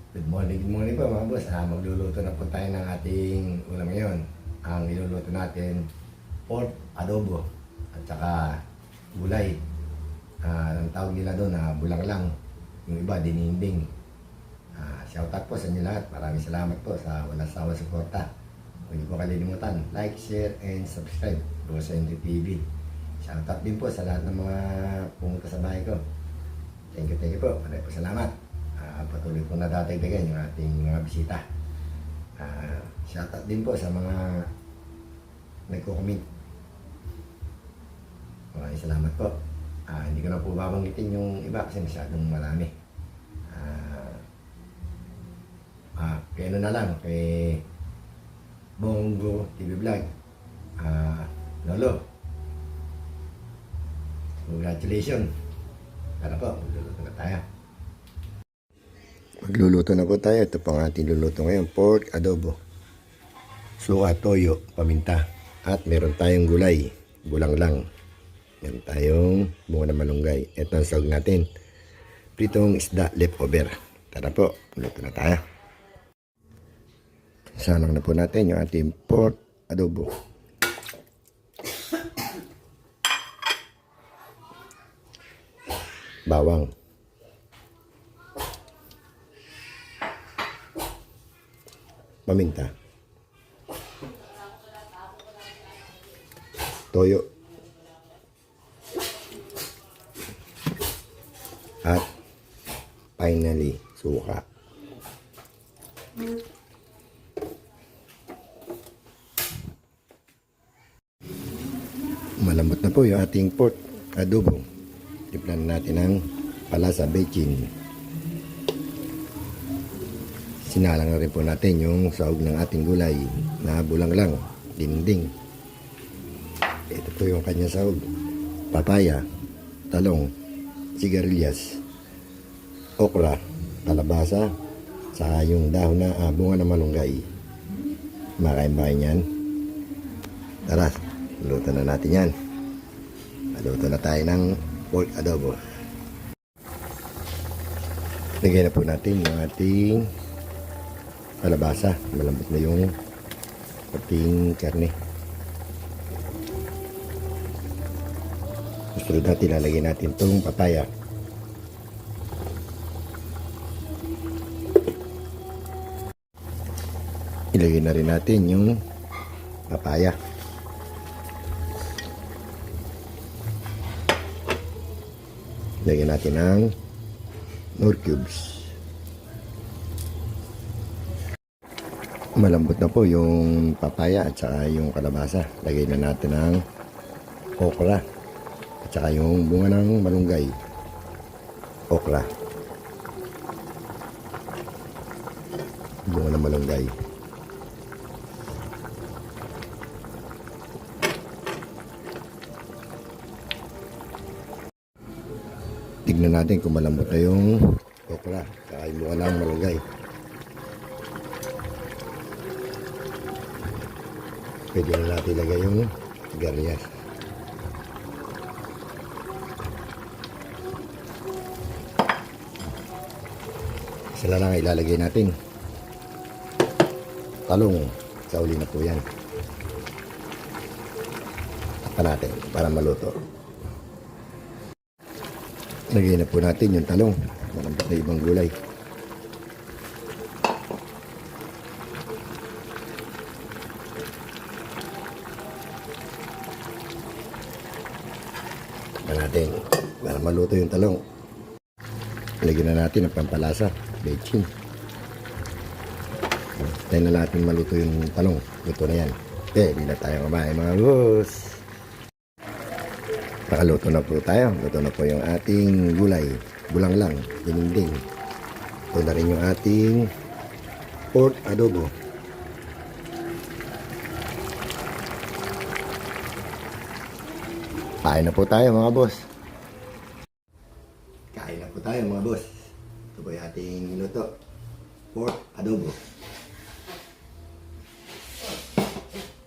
Good morning po mga boss. Magluluto na po tayo ng ating ulam ngayon. Ang iluluto natin, pork adobo at saka gulay. Ang tawag nila doon na bulanglang. Yung iba, dininding. Shoutout po sa inyo lahat. Maraming salamat po sa walang sawa suporta. Huwag niyo po kalilimutan, like, share, and subscribe po sa NTTV. Shoutout din po sa lahat ng mga pumunta sa bahay ko. Thank you po. Maraming po salamat. Patuloy po natatagdagan yung ating mga bisita. Shoutout din po sa mga nagko-comment. Maraming salamat po. Hindi ko na po babanggitin yung iba kasi masyadong marami. Kaya na lang kay Bongo TV Vlog. Lolo, congratulations. Tara po, magluluto na tayo. Magluluto na po tayo. Ito pang ating luluto ngayon, pork adobo. Suka, toyo, paminta. At meron tayong gulay, bulanglang. Meron tayong bunga ng malunggay. Ito ang sahog natin. Pritong isda leftover. Tara po, luto na tayo. Salang na po natin yung ating pork adobo. Bawang. Paminta. Toyo. At finally, suka. Malambot na po yung ating pork adobo. Tiplan natin ng palasa bechin. Sinalang na rin po natin yung sahog ng ating gulay na bulanglang, dinding. Ito po yung kanyang sahog. Papaya, talong, sigarilyas, okra, kalabasa, saka yung dahon na bunga ng malunggay. Makain ba kayo yan? Tara, luto na natin yan. Luto na tayo ng pork adobo. Lagyan na po natin yung ating kalabasa. Malambot na yung ating karne. Gusto natin, lalagyan natin itong papaya. Ilagay na rin natin yung papaya. Lagyan natin ng nor cubes. Malambot na po yung papaya at saka yung kalabasa. Lagyan na natin ng okra at saka yung bunga ng malunggay. Okra. Bunga ng malunggay. Tignan natin kung malambot na yung okra saka yung bunga ng malunggay. Pwede na natin ilagay yung sigarilyas. Sila lang ilalagay natin. Talong, sa uli na po yan. Takpan natin para maluto. Lagay na po natin yung talong. Malambot na ibang gulay. Natin para maluto yung talong. Lagyan na natin ang pampalasa, bechin. Tayo na natin maluto yung talong. Luto na yan. Okay, hindi na tayo kumain mga boss. Nakaluto na po tayo. Luto na po yung ating gulay, bulanglang, dininding. Ito na rin yung ating pork adobo. Kain na po tayo mga boss. Kain na po tayo mga boss. Ito po yung ating minuto. Pork adobo.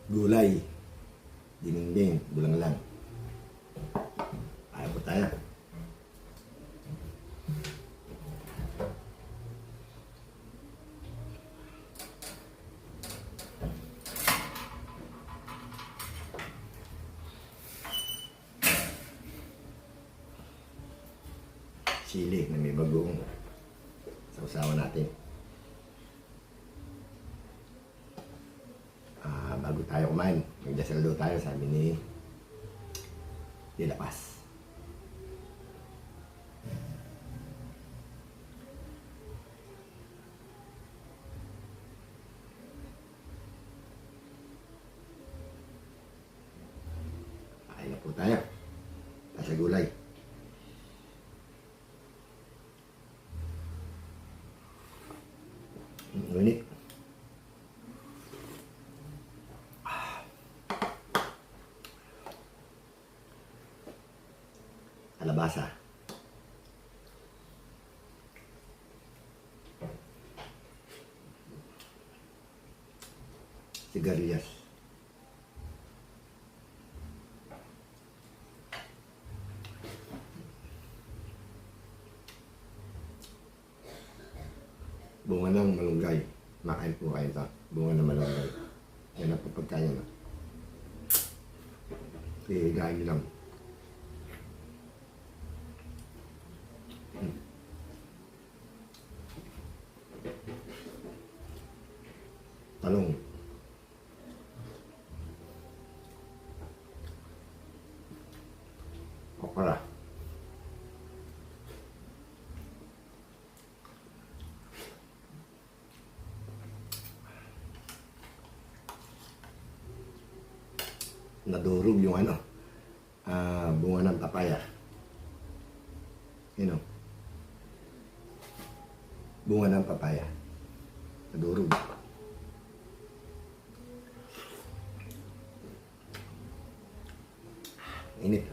Gulay. Dininding. Bulanglang. Kain po tayo. sili na may bagong sausawan natin. Bago tayo kumain, magdasal daw tayo, sabi ni De La Paz. Kain na po tayo. Sa gulay. Ngunit kalabasa. Sigarilyas. Bunga ng malunggay. Makain po kayo ito. Bunga ng malunggay. Yan ang pagkain na. Hihigain nyo lang. Talong. Okra. Nadurog yung bunga ng papaya. You know, bunga ng papaya. Nadurog. Init.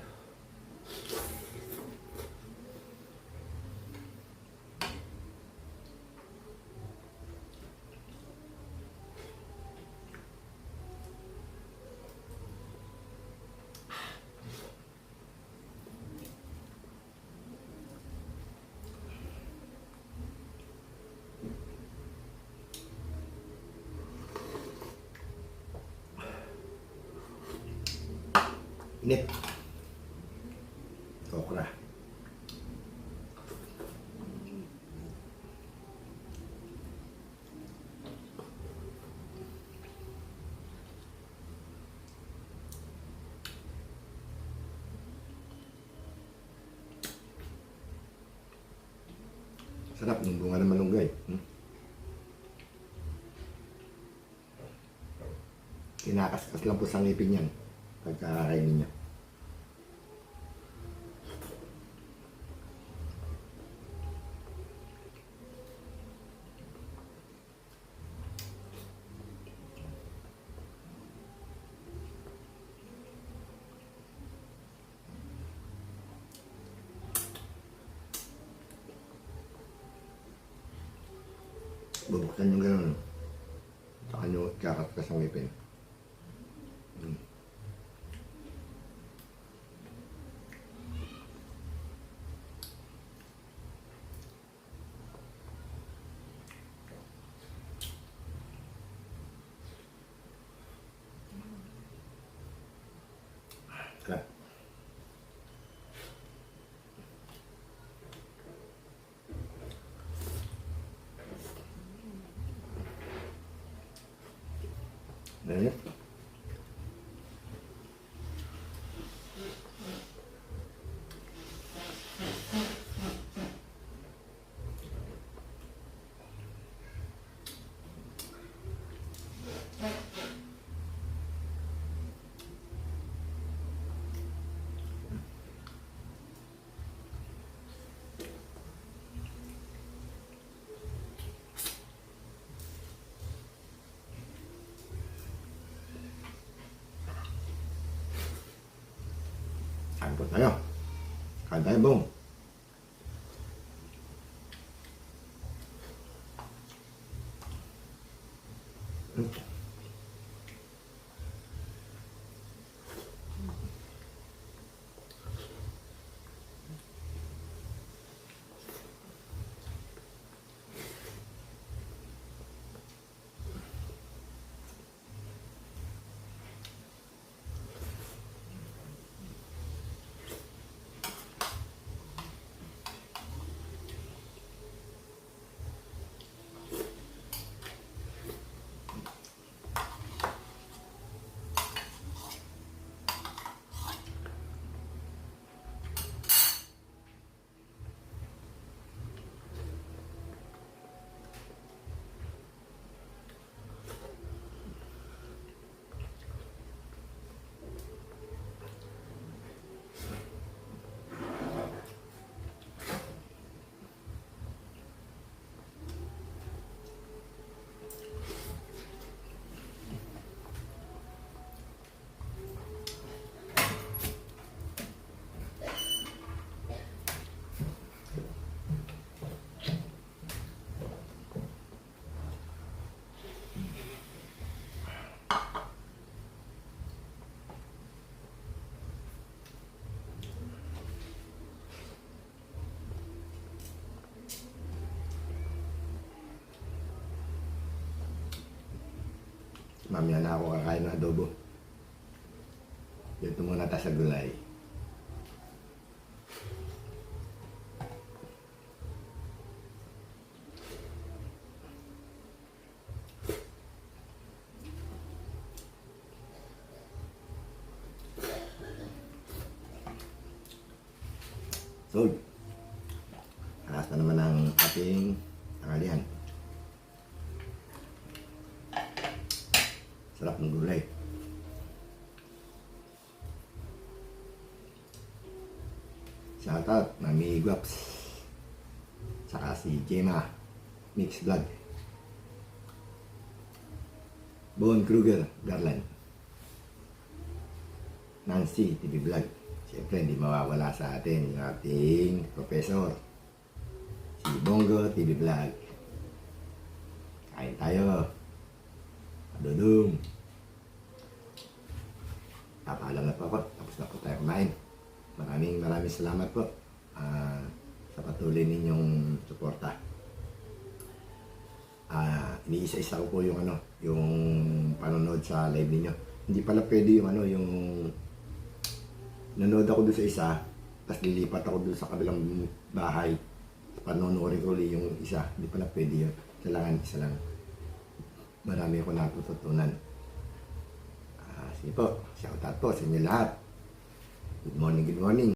Init. Okra. Sarap ng bunga ng malunggay. Kinakaskas lang po sa ngipin yan pagkakainin niya. Bubuksan yung gano'n. Saka nyo kakaskas ang ngipin. Sarap. Ayan. Kain po tayo. Kain tayo, Bong. Mamaya na ako kakain ng adobo. Dito muna tayo sa gulay. So, alas na naman ang ating tanghalian. Sarap ng gulay. Shoutout, Mami Guaps. Saka si Gemma, Mixed Vlog. Bon Kruger, Garland. Nancy, TV Vlog. Siyempre, hindi mawawala sa atin yung ating professor. Si Bongo, TV Vlog. Kain tayo. Adodong. Papaalam na po ako. Tapos na po tayo kumain. Maraming salamat po sa patuloy ninyong suporta. Iniisa-isa ko po yung panonood sa live ninyo. Hindi pala pwede yung nanood ako doon sa isa, tapos lilipat ako doon sa kabilang bahay. Panonoorin ko ulit yung isa. Hindi pala pwede yun. Isa lang. Marami ako natututunan. Sige po, shoutout po sa inyo lahat. Good morning, good morning.